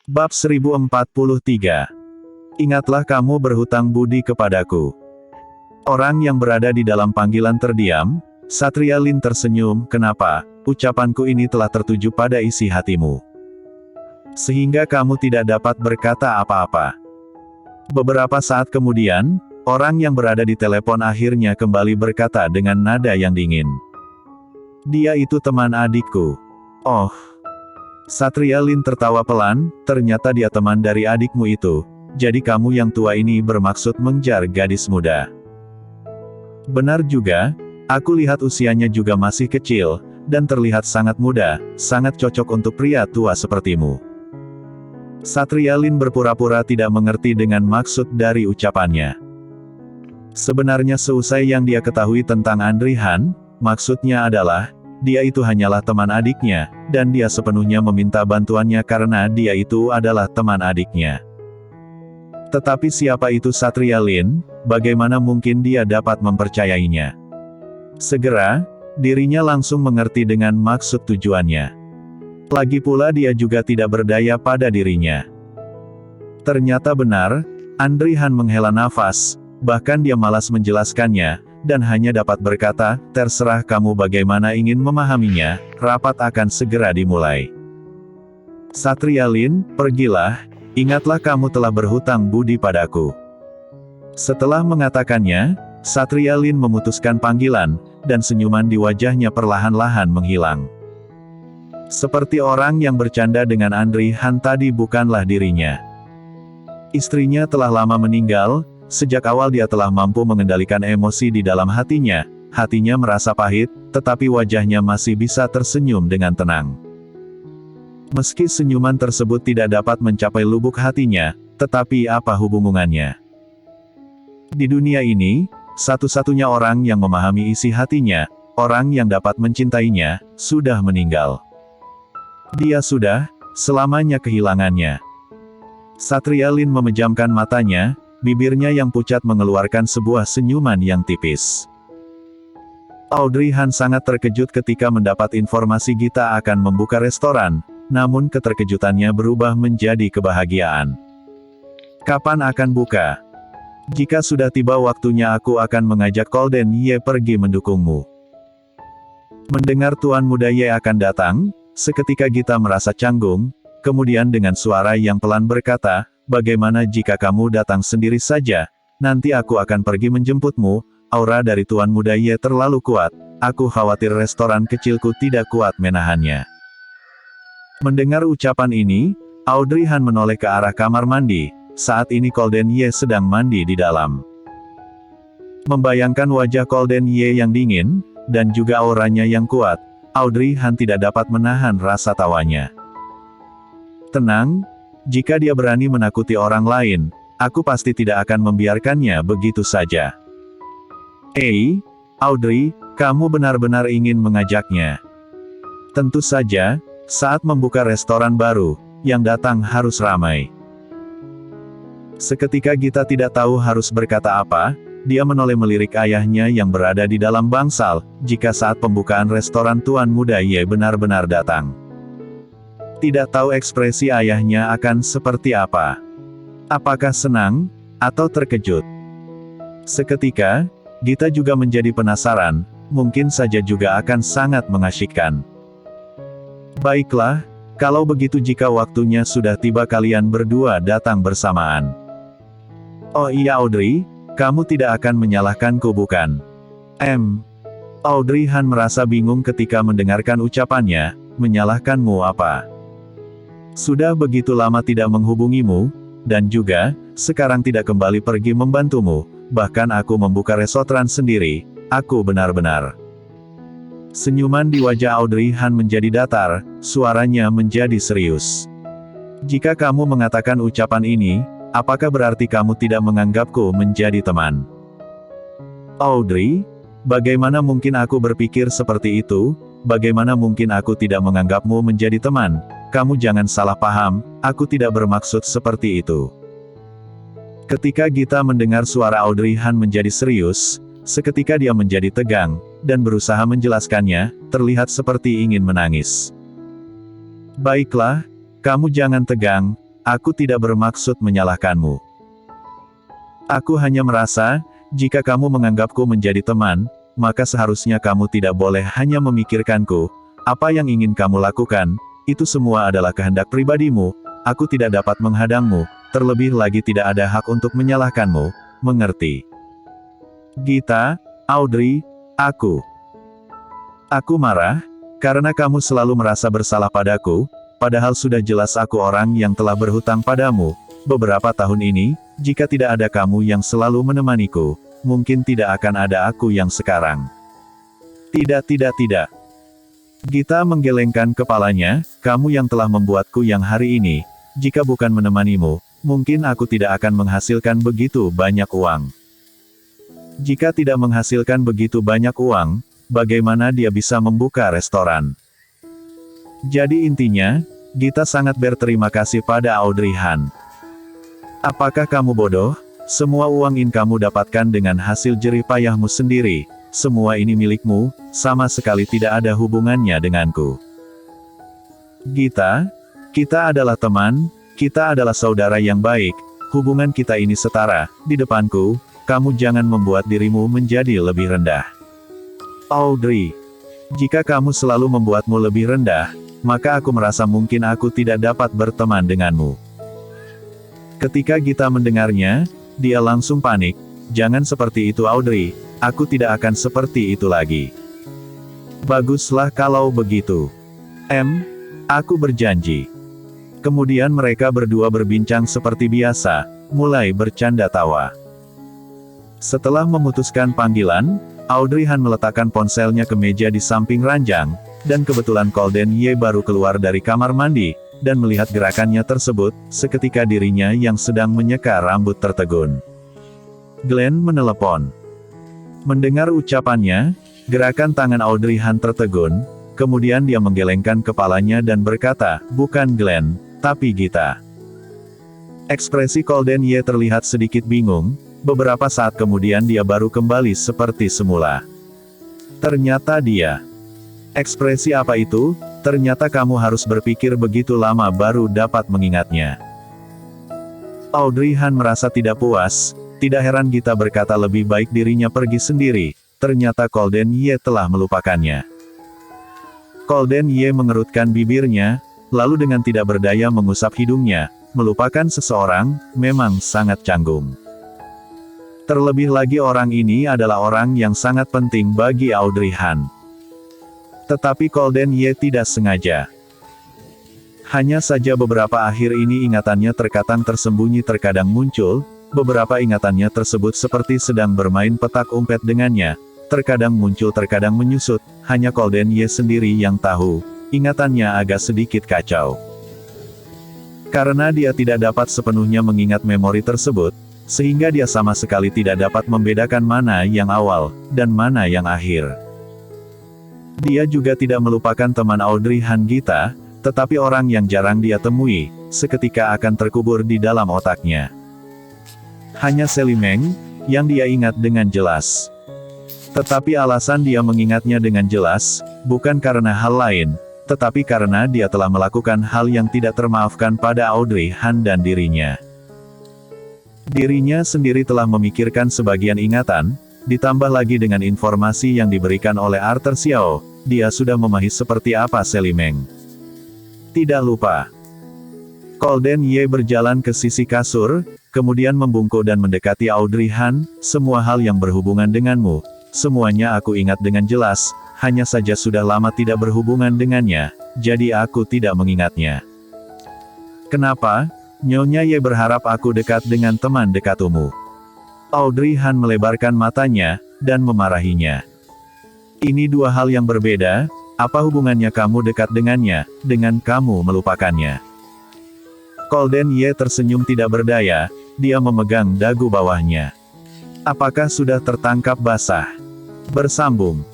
Bab 1043. Ingatlah kamu berhutang budi kepadaku. Orang yang berada di dalam panggilan terdiam, Satria Lin tersenyum. Kenapa? Ucapanku ini telah tertuju pada isi hatimu, sehingga kamu tidak dapat berkata apa-apa. Beberapa saat kemudian, orang yang berada di telepon akhirnya kembali berkata dengan nada yang dingin. Dia itu teman adikku. Oh. Satria Lin tertawa pelan, ternyata dia teman dari adikmu itu. Jadi kamu yang tua ini bermaksud mengejar gadis muda. Benar juga, aku lihat usianya juga masih kecil, dan terlihat sangat muda, sangat cocok untuk pria tua sepertimu. Satria Lin berpura-pura tidak mengerti dengan maksud dari ucapannya. Sebenarnya seusai yang dia ketahui tentang Andri Han, maksudnya adalah, dia itu hanyalah teman adiknya, dan dia sepenuhnya meminta bantuannya karena dia itu adalah teman adiknya. Tetapi siapa itu Satria Lin, bagaimana mungkin dia dapat mempercayainya? Segera, dirinya langsung mengerti dengan maksud tujuannya. Lagi pula dia juga tidak berdaya pada dirinya. Ternyata benar, Andri Han menghela nafas, bahkan dia malas menjelaskannya, dan hanya dapat berkata, terserah kamu bagaimana ingin memahaminya, rapat akan segera dimulai. Satria Lin, pergilah, ingatlah kamu telah berhutang budi padaku. Setelah mengatakannya, Satria Lin memutuskan panggilan, dan senyuman di wajahnya perlahan-lahan menghilang. Seperti orang yang bercanda dengan Andri Han tadi bukanlah dirinya. Istrinya telah lama meninggal. Sejak awal dia telah mampu mengendalikan emosi di dalam hatinya merasa pahit, tetapi wajahnya masih bisa tersenyum dengan tenang. Meski senyuman tersebut tidak dapat mencapai lubuk hatinya, tetapi apa hubungannya? Di dunia ini, satu-satunya orang yang memahami isi hatinya, orang yang dapat mencintainya, sudah meninggal. Dia sudah selamanya kehilangannya. Satria Lin memejamkan matanya, bibirnya yang pucat mengeluarkan sebuah senyuman yang tipis. Audrey Han sangat terkejut ketika mendapat informasi Gita akan membuka restoran, namun keterkejutannya berubah menjadi kebahagiaan. Kapan akan buka? Jika sudah tiba waktunya aku akan mengajak Golden Ye pergi mendukungmu. Mendengar Tuan Muda Ye akan datang, seketika Gita merasa canggung, kemudian dengan suara yang pelan berkata, bagaimana jika kamu datang sendiri saja, nanti aku akan pergi menjemputmu, aura dari Tuan Muda Ye terlalu kuat, aku khawatir restoran kecilku tidak kuat menahannya. Mendengar ucapan ini, Audrey Han menoleh ke arah kamar mandi, saat ini Golden Ye sedang mandi di dalam. Membayangkan wajah Golden Ye yang dingin, dan juga auranya yang kuat, Audrey Han tidak dapat menahan rasa tawanya. Tenang. Jika dia berani menakuti orang lain, aku pasti tidak akan membiarkannya begitu saja. Audrey, kamu benar-benar ingin mengajaknya? Tentu saja, saat membuka restoran baru, yang datang harus ramai. Seketika Gita tidak tahu harus berkata apa, dia menoleh melirik ayahnya yang berada di dalam bangsal, jika saat pembukaan restoran Tuan Muda Ye benar-benar datang. Tidak tahu ekspresi ayahnya akan seperti apa. Apakah senang, atau terkejut? Seketika, Gita juga menjadi penasaran, mungkin saja juga akan sangat mengasyikkan. Baiklah, kalau begitu jika waktunya sudah tiba kalian berdua datang bersamaan. Oh iya Audrey, kamu tidak akan menyalahkanku bukan? Audrey Han merasa bingung ketika mendengarkan ucapannya, menyalahkanmu apa? Sudah begitu lama tidak menghubungimu, dan juga, sekarang tidak kembali pergi membantumu, bahkan aku membuka restoran sendiri, aku benar-benar. Senyuman di wajah Audrey Han menjadi datar, suaranya menjadi serius. Jika kamu mengatakan ucapan ini, apakah berarti kamu tidak menganggapku menjadi teman? Audrey, bagaimana mungkin aku berpikir seperti itu? Bagaimana mungkin aku tidak menganggapmu menjadi teman? Kamu jangan salah paham, aku tidak bermaksud seperti itu. Ketika Gita mendengar suara Audrey Han menjadi serius, seketika dia menjadi tegang, dan berusaha menjelaskannya, terlihat seperti ingin menangis. Baiklah, kamu jangan tegang, aku tidak bermaksud menyalahkanmu. Aku hanya merasa, jika kamu menganggapku menjadi teman, maka seharusnya kamu tidak boleh hanya memikirkanku. Apa yang ingin kamu lakukan, itu semua adalah kehendak pribadimu, aku tidak dapat menghadangmu, terlebih lagi tidak ada hak untuk menyalahkanmu, mengerti? Gita, Audrey, aku marah, karena kamu selalu merasa bersalah padaku, padahal sudah jelas aku orang yang telah berhutang padamu. Beberapa tahun ini, jika tidak ada kamu yang selalu menemaniku, mungkin tidak akan ada aku yang sekarang. Tidak. Gita menggelengkan kepalanya, kamu yang telah membuatku yang hari ini, jika bukan menemanimu, mungkin aku tidak akan menghasilkan begitu banyak uang. Jika tidak menghasilkan begitu banyak uang, bagaimana dia bisa membuka restoran? Jadi intinya, Gita sangat berterima kasih pada Audrey Han. Apakah kamu bodoh? Semua uang yang kamu dapatkan dengan hasil jerih payahmu sendiri, semua ini milikmu, sama sekali tidak ada hubungannya denganku. Gita, kita adalah teman, kita adalah saudara yang baik, hubungan kita ini setara, di depanku, kamu jangan membuat dirimu menjadi lebih rendah. Audrey, jika kamu selalu membuatmu lebih rendah, maka aku merasa mungkin aku tidak dapat berteman denganmu. Ketika Gita mendengarnya, dia langsung panik, jangan seperti itu Audrey, aku tidak akan seperti itu lagi. Baguslah kalau begitu. Aku berjanji. Kemudian mereka berdua berbincang seperti biasa, mulai bercanda tawa. Setelah memutuskan panggilan, Audrey Han meletakkan ponselnya ke meja di samping ranjang, dan kebetulan Golden Ye baru keluar dari kamar mandi, dan melihat gerakannya tersebut, seketika dirinya yang sedang menyeka rambut tertegun. Glenn menelepon. Mendengar ucapannya, gerakan tangan Audrey Han tertegun, kemudian dia menggelengkan kepalanya dan berkata, bukan Glenn, tapi Gita. Ekspresi Golden Ye terlihat sedikit bingung, beberapa saat kemudian dia baru kembali seperti semula. Ternyata dia. Ekspresi apa itu? Ternyata kamu harus berpikir begitu lama baru dapat mengingatnya. Audrey Han merasa tidak puas, tidak heran Gita berkata lebih baik dirinya pergi sendiri, ternyata Golden Ye telah melupakannya. Golden Ye mengerutkan bibirnya, lalu dengan tidak berdaya mengusap hidungnya, melupakan seseorang, memang sangat canggung. Terlebih lagi orang ini adalah orang yang sangat penting bagi Audrey Han. Tetapi Golden Ye tidak sengaja. Hanya saja beberapa akhir ini ingatannya terkadang tersembunyi terkadang muncul, beberapa ingatannya tersebut seperti sedang bermain petak umpet dengannya, terkadang muncul terkadang menyusut, hanya Golden Ye sendiri yang tahu, ingatannya agak sedikit kacau. Karena dia tidak dapat sepenuhnya mengingat memori tersebut, sehingga dia sama sekali tidak dapat membedakan mana yang awal, dan mana yang akhir. Dia juga tidak melupakan teman Audrey Han Gita, tetapi orang yang jarang dia temui, seketika akan terkubur di dalam otaknya. Hanya Sally Meng, yang dia ingat dengan jelas. Tetapi alasan dia mengingatnya dengan jelas, bukan karena hal lain, tetapi karena dia telah melakukan hal yang tidak termaafkan pada Audrey Han dan dirinya. Dirinya sendiri telah memikirkan sebagian ingatan, ditambah lagi dengan informasi yang diberikan oleh Arthur Xiao, dia sudah memahami seperti apa Sally Meng. Tidak lupa. Golden Ye berjalan ke sisi kasur, kemudian membungkuk dan mendekati Audrey Han, semua hal yang berhubungan denganmu, semuanya aku ingat dengan jelas, hanya saja sudah lama tidak berhubungan dengannya, jadi aku tidak mengingatnya. Kenapa? Nyonya Ye berharap aku dekat dengan teman dekatmu. Audrey Han melebarkan matanya, dan memarahinya. Ini dua hal yang berbeda, apa hubungannya kamu dekat dengannya, dengan kamu melupakannya? Golden Ye tersenyum tidak berdaya, dia memegang dagu bawahnya. Apakah sudah tertangkap basah? Bersambung.